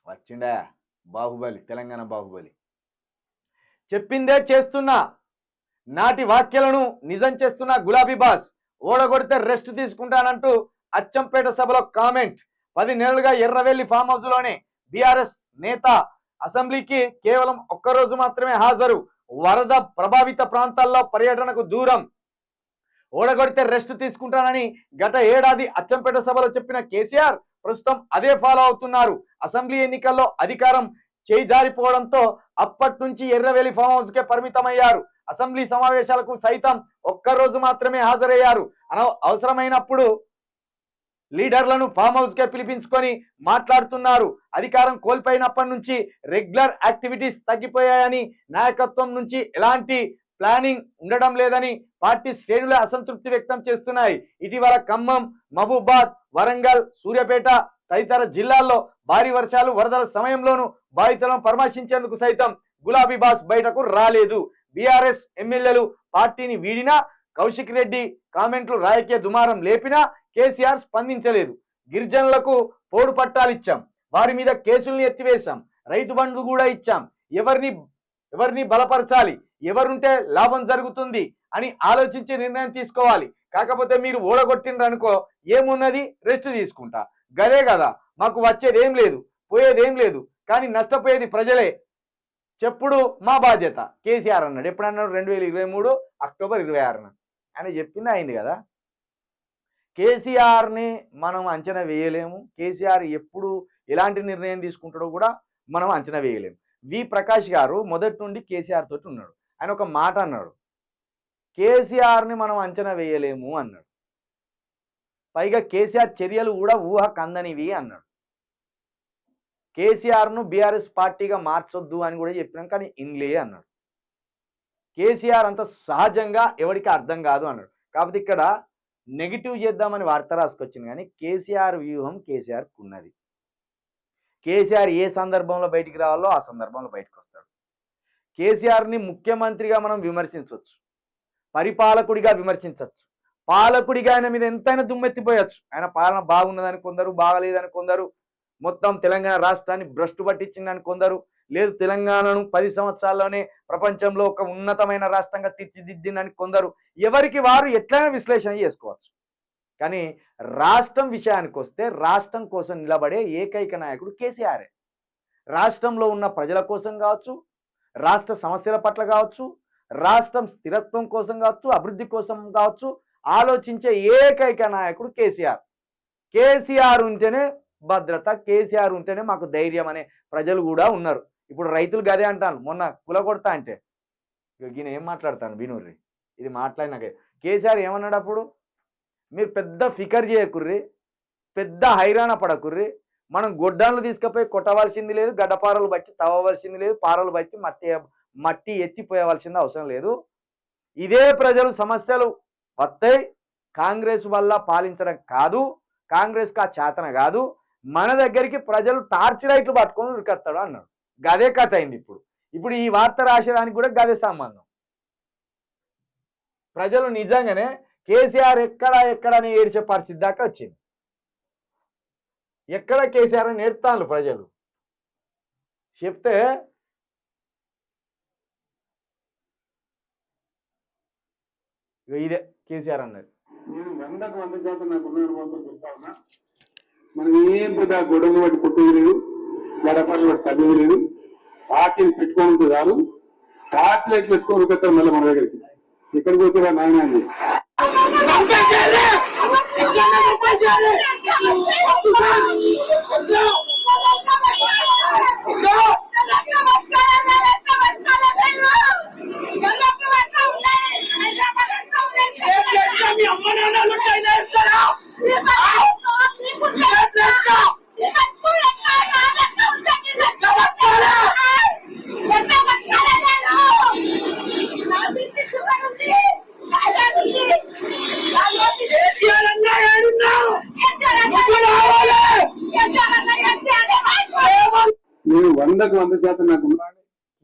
వచ్చిండా బాహుబలి, తెలంగాణ బాహుబలి. చెప్పిందే చేస్తున్నా, నాటి వ్యాఖ్యలను నిజం చేస్తున్న గులాబీ బాస్ ఓడగొడితే రెస్ట్ తీసుకుంటానంటూ అచ్చంపేట సభలో కామెంట్. 10 నెలలుగా ఎర్రవెల్లి ఫామ్ హౌస్ లోనే బీఆర్ఎస్ నేత అసెంబ్లీకి కేవలం ఒక్కరోజు మాత్రమే హాజరు. వరద ప్రభావిత ప్రాంతాల్లో పర్యటనకు దూరం. ఓడగొడితే రెస్ట్ తీసుకుంటానని గత ఏడాది అచ్చంపేట సభలో చెప్పిన కేసీఆర్ ప్రస్తుతం అదే ఫాలో అవుతున్నారు. అసెంబ్లీ ఎన్నికల్లో అధికారం చేయి జారిపోవడంతో అప్పటి నుంచి ఎర్రవెల్లి ఫామ్ హౌస్ కే పరిమితమయ్యారు. అసెంబ్లీ సమావేశాలకు సైతం ఒక్కరోజు మాత్రమే హాజరయ్యారు. అవసరమైనప్పుడు లీడర్లను ఫామ్ హౌస్ కే పిలిపించుకొని మాట్లాడుతున్నారు. అధికారం కోల్పోయినప్పటి నుంచి రెగ్యులర్ యాక్టివిటీస్ తగ్గిపోయాయని, నాయకత్వం నుంచి ఎలాంటి ప్లానింగ్ ఉండడం లేదని పార్టీ శ్రేణులే అసంతృప్తి వ్యక్తం చేస్తున్నాయి. ఇటీవల ఖమ్మం, మహబూబాద్, వరంగల్, సూర్యాపేట తదితర జిల్లాల్లో భారీ వర్షాలు, వరదల సమయంలోనూ బాధితులను పరామర్శించేందుకు సైతం గులాబీ బాస్ బయటకు రాలేదు. బీఆర్ఎస్ ఎమ్మెల్యేలు పార్టీని వీడినా, కౌశిక్ రెడ్డి కామెంట్లు రాజకీయ దుమారం లేపినా కేసీఆర్ స్పందించలేదు. గిరిజనులకు పోడు పట్టాలు ఇచ్చాం, వారి మీద కేసుల్ని ఎత్తివేశాం, రైతు బంధు కూడా ఇచ్చాం, ఎవరిని బలపరచాలి, ఎవరుంటే లాభం జరుగుతుంది అని ఆలోచించి నిర్ణయం తీసుకోవాలి. కాకపోతే మీరు ఓడగొట్టిండ్రనుకో ఏమున్నది, రెస్ట్ తీసుకుంటా, గదే కదా, మాకు వచ్చేది ఏం లేదు, పోయేది ఏం లేదు, కానీ నష్టపోయేది ప్రజలే, చెప్పుడు మా బాధ్యత కేసీఆర్ అన్నాడు. ఎప్పుడు అన్నాడు? 2023 అక్టోబర్ 26న ఆయన చెప్పింది అయింది కదా. కేసీఆర్ని మనం అంచనా వేయలేము. కేసీఆర్ ఎప్పుడు ఎలాంటి నిర్ణయం తీసుకుంటాడో కూడా మనం అంచనా వేయలేము. వి ప్రకాష్ గారు మొదటి నుండి కేసీఆర్ తోటి ఉన్నాడు. ఆయన ఒక మాట అన్నాడు, కేసీఆర్ని మనం అంచనా వేయలేము అన్నాడు. పైగా కేసీఆర్ చర్యలు కూడా ఊహ కందనివి అన్నాడు. కేసీఆర్ను బీఆర్ఎస్ పార్టీగా మార్చొద్దు అని కూడా చెప్పినాం, కానీ ఇన్లే అన్నాడు. కేసీఆర్ అంత సహజంగా ఎవరికి అర్థం కాదు అన్నాడు. కాబట్టి ఇక్కడ నెగిటివ్ చేద్దామని వార్త రాసుకొచ్చింది, కానీ కేసీఆర్ వ్యూహం కేసీఆర్కి ఉన్నది. కేసీఆర్ ఏ సందర్భంలో బయటికి రావాలో ఆ సందర్భంలో బయటకు వస్తాడు. కేసీఆర్ని ముఖ్యమంత్రిగా మనం విమర్శించవచ్చు, పరిపాలకుడిగా విమర్శించవచ్చు, పాలకుడిగా ఆయన మీద ఎంతైనా దుమ్మెత్తిపోయచ్చు. ఆయన పాలన బాగున్నదని కొందరు, బాగలేదని కొందరు, మొత్తం తెలంగాణ రాష్ట్రాన్ని భ్రష్టు పట్టించిందని కొందరు, లేదు తెలంగాణను 10 సంవత్సరాల్లోనే ప్రపంచంలో ఒక ఉన్నతమైన రాష్ట్రంగా తీర్చిదిద్దిందని కొందరు. ఎవరికి వారు ఎట్లయినా విశ్లేషణ చేసుకోవచ్చు. కానీ రాష్ట్రం విషయానికి వస్తే రాష్ట్రం కోసం నిలబడే ఏకైక నాయకుడు కేసీఆరే. రాష్ట్రంలో ఉన్న ప్రజల కోసం కావచ్చు, రాష్ట్ర సమస్యల పట్ల కావచ్చు, రాష్ట్రం స్థిరత్వం కోసం కావచ్చు, అభివృద్ధి కోసం కావచ్చు, ఆలోచించే ఏకైక నాయకుడు కేసీఆర్. కేసీఆర్ ఉంటేనే భద్రత, కేసీఆర్ ఉంటేనే మాకు ధైర్యం అనే ప్రజలు కూడా ఉన్నారు. ఇప్పుడు రైతులు గదే అంటాను, మొన్న కుల కొడతా అంటే ఈయన ఏం మాట్లాడతాను వినూర్రి, ఇది మాట్లాడినాకే కేసీఆర్ ఏమన్నాడు అప్పుడు, మీరు పెద్ద ఫికర్ చేయకుర్రి, పెద్ద హైరాణ పడకుర్రి, మనం గొడ్డాన్లు తీసుకుపోయి కొట్టవలసింది లేదు, గడ్డపారలు బట్టి తవ్వవలసింది లేదు, పారలు బట్టి మట్టి ఎత్తిపోయవలసింది అవసరం లేదు. ఇదే ప్రజలు సమస్యలు వస్తాయి, కాంగ్రెస్ వల్ల పాలించడం కాదు, కాంగ్రెస్కి ఆ చేతన కాదు, మన దగ్గరికి ప్రజలు టార్చ్ లైట్లు పట్టుకొని ఉరికొస్తాడు అన్నాడు. గదే కథ అయింది. ఇప్పుడు ఈ వార్త రాసేదానికి కూడా గదే సంబంధం. ప్రజలు నిజంగానే కేసీఆర్ ఎక్కడని ఏడ్చే పరిస్థితి దాకా వచ్చింది. ఎక్కడ కేసీఆర్ అని ఏడుతాను ప్రజలు చెప్తే, ఇదే కేసీఆర్ అన్నది. నేను 100% నాకున్న అనుభవంతో చెప్తా ఉన్నా, మనం ఏం పెద్ద గొడవలు బట్టి కొట్టేది లేదు, గడపలు బట్టి తగ్గేది లేదు. పార్టీని పెట్టుకోవడంతో చాలు, టార్చ్ లైట్ పెట్టుకోని ఉరికొస్తారు మళ్ళీ మన దగ్గరికి. ఎక్కడికి పోతే నాయన అండి నేను 100% నాకు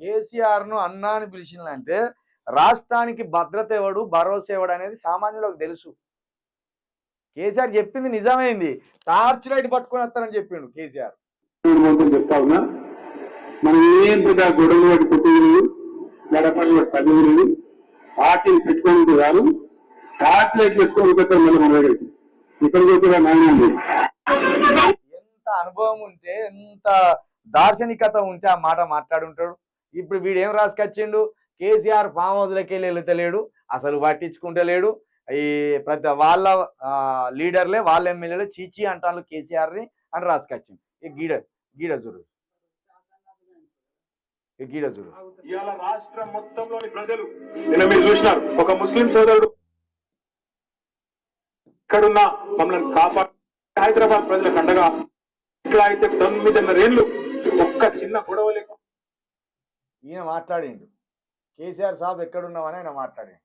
కేసీఆర్ ను అన్నా అని పిలిచిందంటే రాష్ట్రానికి భద్రత ఎవడు, భరోసా ఎవడు అనేది సామాన్యులకు తెలుసు. కేసీఆర్ చెప్పింది నిజమైంది, టార్చ్ లైట్ పట్టుకొని వస్తానని చెప్పిండు కేసీఆర్. మొత్తం చెప్తా ఉన్నా, మనం ఏం పెద్ద గొడవలు వాటి కొట్టేది లేదు, గడపలు వాటి తగ్గేది లేదు. పార్టీని పెట్టుకోవడం కాదు, టార్చ్ లైట్ పెట్టుకోవడం పెడతారు మళ్ళీ మన దగ్గరికి. ఇక్కడికి వచ్చి నాయన ఎంత అనుభవం ఉంటే, ఎంత దార్శనికత ఉంటే ఆ మాట మాట్లాడుంటాడు. ఇప్పుడు వీడు ఏం రాసుకొచ్చిండు, కేసీఆర్ ఫామ్ హౌస్లకి వెళ్ళి వెళ్తలేడు, అసలు పట్టించుకుంటలేడు. ఈ ప్రతి వాళ్ళ లీడర్లే వాళ్ళ ఎమ్మెల్యేలే చీచీ అంటాను కేసీఆర్ని అని రాసుకొచ్చిండు. ఈ గీడ గీడ చూడు, ఈ గీడ చూడు. ఇవాళ రాష్ట్రం మొత్తంలోని ప్రజలు నిన్న మీరు చూసినారు, ఒక ముస్లిం సోదరుడు ఇక్కడున్న మమ్మల్ని కాపాడు హైదరాబాద్ ప్రజలకు అండగా ఇట్లా అయితే 9.5 ఏళ్ళు ఒక్క చిన్న గొడవ లేకుండా ఈయన మాట్లాడిండు, కేసీఆర్ సాబ్ ఎక్కడున్నావని ఆయన మాట్లాడిండు.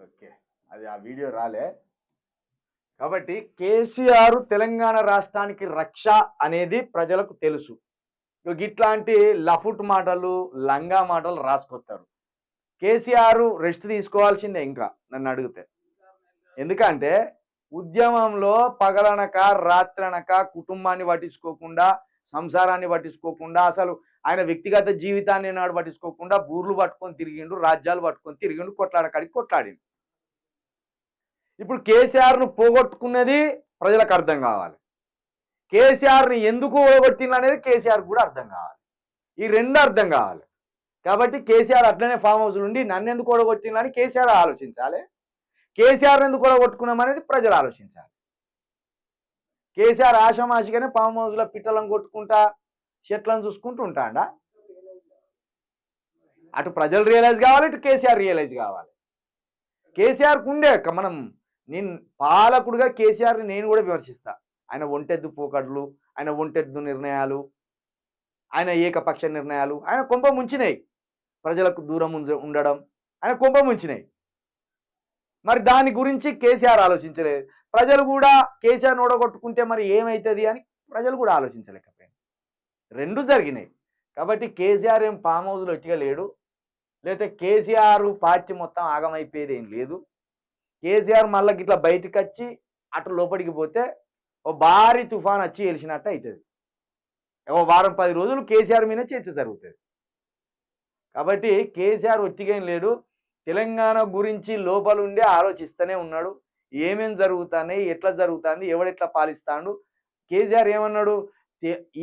ఓకే, అది ఆ వీడియో రాలే. కాబట్టి కేసీఆర్ తెలంగాణ రాష్ట్రానికి రక్ష అనేది ప్రజలకు తెలుసు. ఇట్లాంటి లఫుట్ మాటలు, లంగా మాటలు రాసుకొస్తారు. కేసీఆర్ రెస్ట్ తీసుకోవాల్సిందే ఇంకా నన్ను అడిగితే. ఎందుకంటే ఉద్యమంలో పగలనక రాత్రనక కుటుంబాన్ని పట్టించుకోకుండా, సంసారాన్ని పట్టించుకోకుండా, అసలు ఆయన వ్యక్తిగత జీవితాన్ని నాడు పట్టించుకోకుండా బూర్లు పట్టుకొని తిరిగిండు, రాజ్యాలు పట్టుకొని తిరిగిండు, కొట్లాడకాడికి కొట్లాడిండు. ఇప్పుడు కేసీఆర్ను పోగొట్టుకున్నది ప్రజలకు అర్థం కావాలి. కేసీఆర్ని ఎందుకు పోగొట్టింది అనేది కేసీఆర్ కూడా అర్థం కావాలి. ఈ రెండు అర్థం కావాలి. కాబట్టి కేసీఆర్ అట్లనే ఫామ్ హౌస్ నుండి నన్ను ఎందుకు ఓడగొట్టిందని కేసీఆర్ ఆలోచించాలి. కేసీఆర్ ఎందుకు ఓడగొట్టుకున్నాం అనేది ప్రజలు ఆలోచించాలి. కేసీఆర్ ఆషామాషిగానే ఫామ్ హౌస్లో పిట్టలను కొట్టుకుంటా, చెట్లను చూసుకుంటూ ఉంటాడా? అటు ప్రజలు రియలైజ్ కావాలి, ఇటు కేసీఆర్ రియలైజ్ కావాలి. కేసీఆర్కు ఉండే నేను పాలకుడుగా కేసీఆర్ని నేను కూడా విమర్శిస్తా. ఆయన ఒంటెద్దు పోకడ్లు, ఆయన ఒంటెద్దు నిర్ణయాలు, ఆయన ఏకపక్ష నిర్ణయాలు ఆయన కొంప ముంచినాయి. ప్రజలకు దూరం ఉండడం ఆయన కొంప ముంచినాయి. మరి దాని గురించి కేసీఆర్ ఆలోచించలేదు. ప్రజలు కూడా కేసీఆర్ని ఓడగొట్టుకుంటే మరి ఏమవుతుంది అని ప్రజలు కూడా ఆలోచించలేకపోయారు. రెండు జరిగినాయి. కాబట్టి కేసీఆర్ ఏం ఫామ్ హౌస్లో ఒట్టిగా లేడు, లేకపోతే కేసీఆర్ పార్టీ మొత్తం ఆగమైపోయేది ఏం లేదు. కేసీఆర్ మళ్ళీ ఇట్లా బయటకు వచ్చి అటు లోపలికి పోతే ఓ భారీ తుఫాన్ వచ్చి వెలిసినట్టు అవుతుంది. ఓ వారం 10 రోజులు కేసీఆర్ మీద చర్చ జరుగుతుంది. కాబట్టి కేసీఆర్ ఒట్టిగా లేడు. తెలంగాణ గురించి లోపలుండే ఆలోచిస్తూనే ఉన్నాడు. ఏమేం జరుగుతున్నాయి, ఎట్లా జరుగుతుంది, ఎవడెట్లా పాలిస్తాడు. కేసీఆర్ ఏమన్నాడు,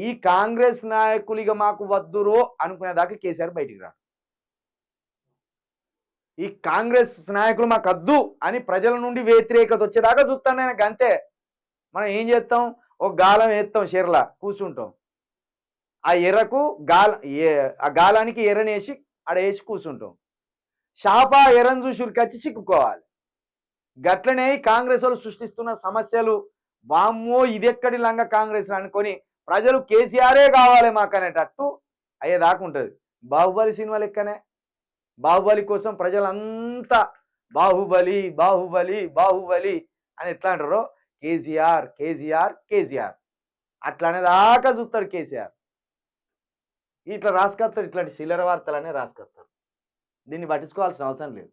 ఈ కాంగ్రెస్ నాయకులుగా మాకు వద్దురో అనుకునేదాకా కేసీఆర్ బయటికి రాడు. ఈ కాంగ్రెస్ నాయకులు మాకు వద్దు అని ప్రజల నుండి వ్యతిరేకత వచ్చేదాకా చూస్తాను నేను. అంతే. మనం ఏం చేస్తాం, ఒక గాలం వేస్తాం, చీరలా కూర్చుంటాం. ఆ ఎర్రకు ఆ గాలానికి ఎర్రనేసి ఆడ వేసి కూర్చుంటాం. షాప ఎర్రను చూసి ఉరికొచ్చి చిక్కుకోవాలి. గట్లనే కాంగ్రెస్ వాళ్ళు సృష్టిస్తున్న సమస్యలు, వామ్మో ఇదెక్కడి లంగా కాంగ్రెస్ అనుకొని ప్రజలు కేసీఆరే కావాలి మాకు అనేటట్టు అయ్యేదాకా ఉంటుంది. బాహుబలి సినిమా లెక్కనే. బాహుబలి కోసం ప్రజలంతా బాహుబలి బాహుబలి బాహుబలి అని ఎట్లా అంటారో కేసీఆర్ కేసీఆర్ కేసీఆర్ అట్లా అనేదాకా చూస్తాడు కేసీఆర్. ఇట్లా రాసుకొస్తారు, ఇట్లాంటి చిల్లర వార్తలనే రాసుకొస్తారు. దీన్ని పట్టించుకోవాల్సిన అవసరం లేదు.